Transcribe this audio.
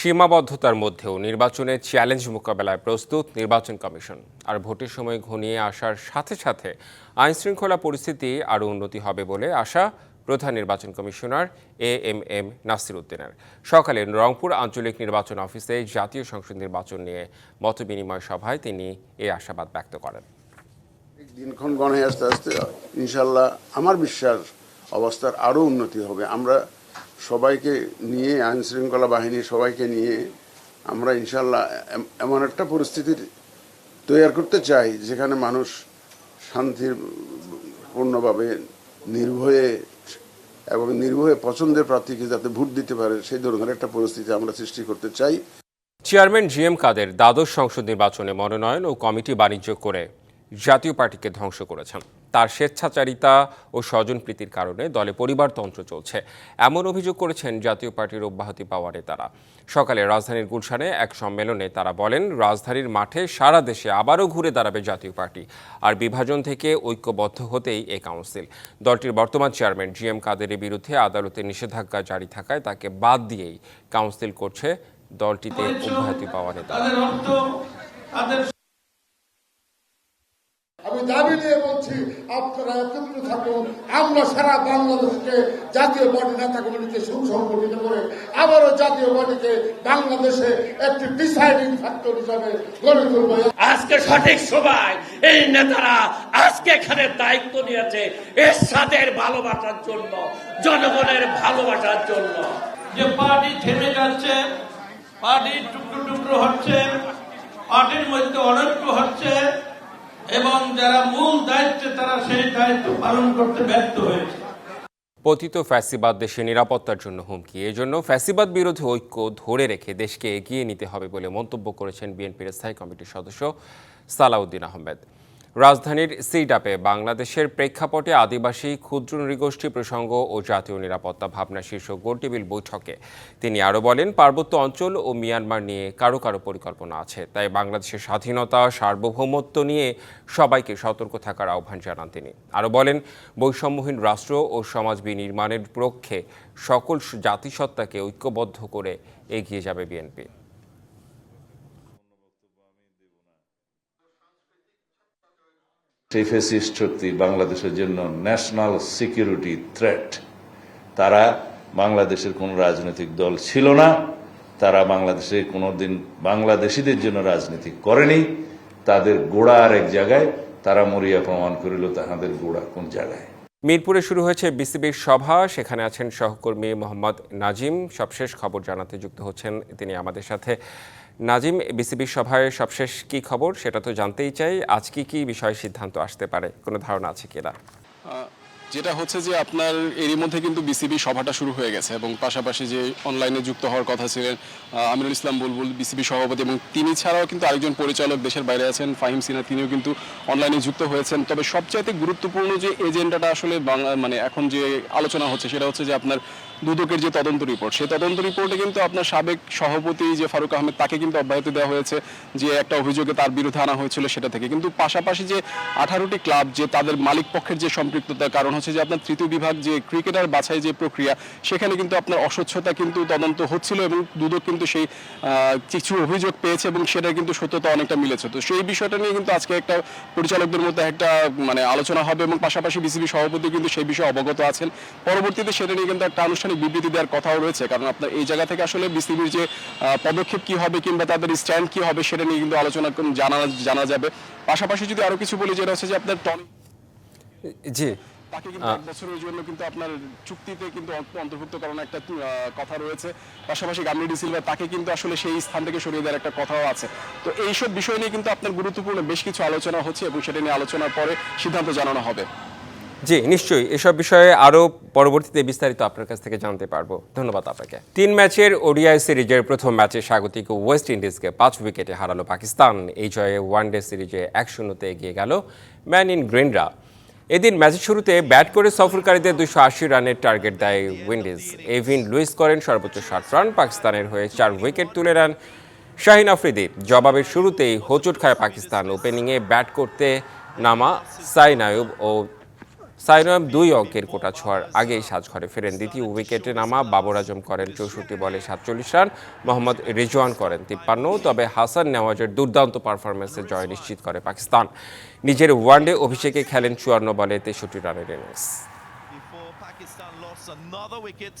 সীমাবদ্ধতার মধ্যেও নির্বাচনের চ্যালেঞ্জ মোকাবেলায় প্রস্তুত নির্বাচন কমিশন। আর ভোটের সময় ঘনিয়ে আসার সাথে সাথে আইনশৃঙ্খলা পরিস্থিতি আরও উন্নতি হবে বলে আশা প্রধান নির্বাচন কমিশনার এএমএম নাসির উদ্দিনের। সকালে রংপুর আঞ্চলিক নির্বাচন অফিসে জাতীয় সংসদ নির্বাচন নিয়ে মতবিনিময় সভায় তিনি এই আশাবাদ ব্যক্ত করেন। দিনক্ষণ গণে আস্তে আস্তে ইনশাল্লাহ আমার বিশ্বাস অবস্থার আরও উন্নতি হবে। আমরা সবাইকে নিয়ে, আইন শৃঙ্খলা বাহিনী সবাইকে নিয়ে আমরা ইনশাল্লাহ এমন একটা পরিস্থিতি তৈরি করতে চাই যেখানে মানুষ শান্তিপূর্ণভাবে নির্ভয়ে পছন্দের প্রার্থীকে যাতে ভোট দিতে পারে সেই ধরনের একটা পরিস্থিতি আমরা সৃষ্টি করতে চাই। চেয়ারম্যান জিএম কাদের দ্বাদশ সংসদ নির্বাচনে মনোনয়ন ও কমিটি বাণিজ্য করে জাতীয় পার্টিকে ধ্বংস করেছেন। তার স্বেচ্ছাচারিতা ও স্বজনপ্রীতির কারণে দলে পরিবারতন্ত্র চলছে, এমন অভিযোগ করেছেন জাতীয় পার্টির অব্যাহতি পাওয়া নেতারা। সকালে রাজধানীর গুলশানে এক সম্মেলনে তারা বলেন, রাজধানীর মাঠে সারা দেশে আবারও ঘুরে দাঁড়াবে জাতীয় পার্টি, আর বিভাজন থেকে ঐক্যবদ্ধ হতেই এই কাউন্সিল। দলটির বর্তমান চেয়ারম্যান জিএম কাদেরের বিরুদ্ধে আদালতে নিষেধাজ্ঞা জারি থাকায় তাকে বাদ দিয়েই কাউন্সিল করছে দলটিতে অব্যাহতি পাওয়া নেতারা। আমি দাবি নিয়ে বলছি, আপনারা একত্রিত থাকুন। আমরা সারা বাংলাদেশকে জাতীয় পার্টি নেতাগুলিকে সুসংগঠিত করে আবারও জাতীয় পার্টিকে বাংলাদেশে একটি ডিসাইডিং ফ্যাক্টর হিসাবে গড়ে তুলব। আজকে সঠিক সময় এই নেতারা আজকে এখানে দায়িত্ব নিয়েছে এরশাদের ভালোবাসার জন্য, জনগণের ভালোবাসার জন্য। যে পার্টি থেমে যাচ্ছে, পার্টি টুকরো টুকরো হচ্ছে, পার্টির মধ্যে অনৈক্য হচ্ছে এবং যারা মূল দায়িত্বে তারা সেই দায়িত্ব পালন করতে ব্যর্থ হয়েছে। পতিত ফ্যাসিবাদ দেশের নিরাপত্তার জন্য হুমকি, এজন্য ফ্যাসিবাদ বিরোধী ঐক্য ধরে রেখে দেশকে এগিয়ে নিতে হবে বলে মন্তব্য করেছেন বিএনপির স্থায়ী কমিটির সদস্য সালাউদ্দিন আহমেদ। রাজধানীর সিডাপে বাংলাদেশের প্রেক্ষাপটে আদিবাসী ক্ষুদ্র নৃগোষ্ঠী প্রসঙ্গ ও জাতীয় নিরাপত্তা ভাবনা শীর্ষক গোলটেবিল বৈঠকে তিনি আরও বলেন, পার্বত্য অঞ্চল ও মিয়ানমার নিয়ে কারো কারো পরিকল্পনা আছে, তাই বাংলাদেশের স্বাধীনতা সার্বভৌমত্ব নিয়ে সবাইকে সতর্ক থাকার আহ্বান জানান তিনি। আরও বলেন, বৈষম্যহীন রাষ্ট্র ও সমাজ বিনির্মাণের পক্ষে সকল জাতিসত্তাকে ঐক্যবদ্ধ করে এগিয়ে যাবে বিএনপি। সেই ফ্যাসিস্ট শক্তি বাংলাদেশের জন্য ন্যাশনাল সিকিউরিটি থ্রেট। তারা বাংলাদেশের কোন রাজনৈতিক দল ছিল না, তারা বাংলাদেশে কোনোদিন বাংলাদেশিদের জন্য রাজনীতি করেনি। তাদের গোড়া আর এক জায়গায়, তারা মরিয়া প্রমাণ করিল তাহাদের গোড়া কোন জায়গায়। মিরপুরে শুরু হয়েছে বিসিবির সভা, সেখানে আছেন সহকর্মী মোহাম্মদ নাজিম। সবশেষ খবর জানাতে যুক্ত হচ্ছেন তিনি আমাদের সাথে। নাজিম, বিসিবির সভায় সবশেষ কি খবর সেটা তো জানতেই চাই। আজকে কি বিষয়ে সিদ্ধান্ত আসতে পারে, কোনো ধারণা আছে কিনা? যেটা হচ্ছে যে আপনার এরই মধ্যে কিন্তু বিসিবি সভাটা শুরু হয়ে গেছে এবং পাশাপাশি যে অনলাইনে যুক্ত হওয়ার কথা ছিলেন আমিনুল ইসলাম বুলবুল বিসিবি সভাপতি, এবং তিনি ছাড়াও কিন্তু আরেকজন পরিচালক দেশের বাইরে আছেন ফাহিম সিনহা, তিনিও কিন্তু অনলাইনে যুক্ত হয়েছেন। তবে সবচাইতে গুরুত্বপূর্ণ যে এজেন্ডাটা আসলে মানে এখন যে আলোচনা হচ্ছে সেটা হচ্ছে যে আপনার দুদকের যে তদন্ত রিপোর্ট, সেই তদন্ত রিপোর্টে কিন্তু আপনার সাবেক সভাপতি যে ফারুক আহমেদ, তাকে কিন্তু অব্যাহতি দেওয়া হয়েছে যে একটা অভিযোগে তার বিরুদ্ধে আনা হয়েছিল সেটা থেকে। কিন্তু পাশাপাশি যে 18টি ক্লাব যে তাদের মালিক পক্ষের যে সম্পৃক্ততার কারণ হচ্ছে যে আপনার তৃতীয় বিভাগ যে ক্রিকেটার বাছাই যে প্রক্রিয়া, সেখানে কিন্তু আপনার অস্বচ্ছতা কিন্তু তদন্ত হচ্ছিল এবং দুদক কিন্তু সেই কিছু অভিযোগ পেয়েছে এবং সেটা কিন্তু সত্যতা অনেকটা মিলেছে। তো সেই বিষয়টা নিয়ে কিন্তু আজকে একটা পরিচালকদের মধ্যে একটা মানে আলোচনা হবে এবং পাশাপাশি বিসিবি সভাপতি কিন্তু সেই বিষয়ে অবগত আছেন। পরবর্তীতে সেটা নিয়ে কিন্তু একটা আনুষ্ঠানিক বিবৃতি দেওয়ার কথাও রয়েছে, কারণ আপনার এই জায়গা থেকে আসলে বিসিবির যে পদক্ষেপ কি হবে কিংবা তাদের স্ট্যান্ড কি হবে সেটা নিয়ে কিন্তু আলোচনা জানা যাবে। পাশাপাশি যদি আরো কিছু বলি, যেটা হচ্ছে যে আপনার জি, তাকে কিন্তু 1 বছরের জন্য কিন্তু আপনার চুক্তিতে কিন্তু অন্তর্ভুক্ত করার একটা কথা রয়েছে। পাশাপাশি গাবরিয়েল ডি সিলভা, তাকে কিন্তু আসলে সেই স্থান থেকে সরিয়ে দেওয়ার একটা কথাও আছে। তো এইসব বিষয় নিয়ে কিন্তু আপনার গুরুত্বপূর্ণ বেশ কিছু আলোচনা হচ্ছে এবং সেটা নিয়ে আলোচনার পরে সিদ্ধান্ত জানানো হবে। জি নিশ্চয়ই, এসব বিষয়ে আরও পরবর্তীতে বিস্তারিত আপনার কাছ থেকে জানতে পারবো। ধন্যবাদ আপনাকে। 3 ম্যাচের ওডিআই সিরিজের প্রথম ম্যাচে স্বাগতিক ওয়েস্ট ইন্ডিজকে 5 উইকেটে হারালো পাকিস্তান। এই জয়ে ওয়ানডে সিরিজে 1-0 এগিয়ে গেল ম্যান ইন গ্রিনরা। এদিন ম্যাচের শুরুতে ব্যাট করে সফরকারীদের 280 রানের টার্গেট দেয় উইন্ডিজ। এভিন লুইস করেন সর্বোচ্চ 60 রান। পাকিস্তানের হয়ে 4 উইকেট তুলে নেন শাহিন আফ্রিদি। জবাবের শুরুতেই হোঁচট খায় পাকিস্তান। ওপেনিংয়ে ব্যাট করতে নামা সাইন আইয়ুব ও সাইনম 2 অঙ্কের কোটা ছোঁয়ার আগেই সাজঘরে ফেরেন। দ্বিতীয় উইকেটে নামা বাবর আজম করেন 64 বলে 47 রান, মোহাম্মদ রিজওয়ান করেন 53। তবে হাসান নেওয়াজের দুর্দান্ত পারফরমেন্সে জয় নিশ্চিত করে পাকিস্তান। নিজের ওয়ানডে অভিষেকে খেলেন 54 বলে 63 রানের innings. before Pakistan lost another wicket.